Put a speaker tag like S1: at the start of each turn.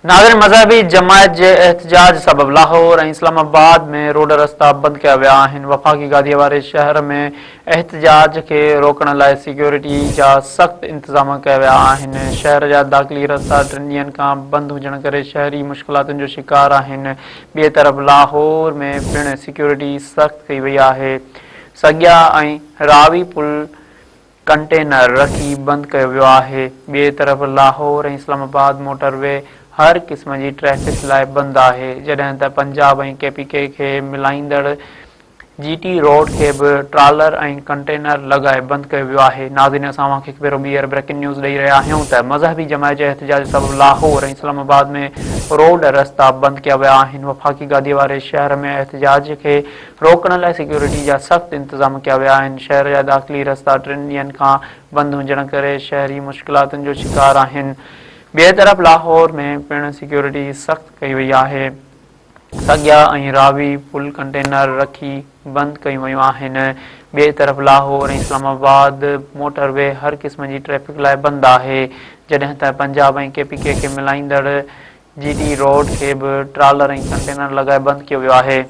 S1: नाज़रीन, मज़हबी जमायत जे एहतजाज सबब लाहौर ऐं इस्लामाबाद में रोड रस्ता बंदि कया विया आहिनि। वफ़ाक़ी गादीअ वारे शहर में एहतजाज खे रोकण लाइ सिक्योरिटी जा सख़्त इंतज़ाम कया विया आहिनि। शहर जा दाख़िली रस्ता 3 ॾींहनि खां बंदि हुजण करे शहरी मुश्किलातुनि जो शिकार आहिनि। ॿिए तरफ़ लाहौर में पिणु सिक्योरिटी सख़्त कई वई आहे। सगिया ऐं रावी पुल कंटेनर रखी बंदि कयो वियो आहे। ॿिए तरफ़ लाहौर ऐं इस्लामाबाद मोटरवे हर क़िस्म जी ट्रैफ़िक लाइ बंदि आहे, जॾहिं त पंजाब ऐं केपीके खे मिलाईंदड़ GT रोड खे बि ट्रालर ऐं कंटेनर लॻाए बंदि कयो वियो आहे। नाज़रीन, असां तव्हांखे हिकु भेरो ॿीहर ब्रेकिंग न्यूज़ ॾेई रहिया आहियूं त मज़हबी जमायत जे एहतजाज सबबु लाहौर ऐं इस्लामाबाद में रोड रस्ता बंदि कया विया आहिनि। वफ़ाक़ी गादीअ वारे शहर में एहतजाज खे रोकण लाइ सिक्योरिटी जा सख़्त इंतज़ाम कया विया आहिनि। शहर जा दाख़िली रस्ता 3 ॾींहनि खां बंदि हुजण करे शहरी मुश्किलातुनि जो शिकार आहिनि। ॿिए तरफ़ लाहौर में पिणु सिक्योरिटी सख़्त कई वई आहे। सगिया ऐं रावी पुल कंटेनर रखी बंदि कयूं वयूं आहिनि। ॿिए तरफ़ लाहौर ऐं इस्लामाबाद मोटरवे हर क़िस्म जी ट्रैफ़िक लाइ बंदि आहे, जॾहिं त पंजाब ऐं केपीके खे मिलाईंदड़ GT रोड खे बि ट्रालर ऐं कंटेनर लॻाए बंदि कयो वियो आहे।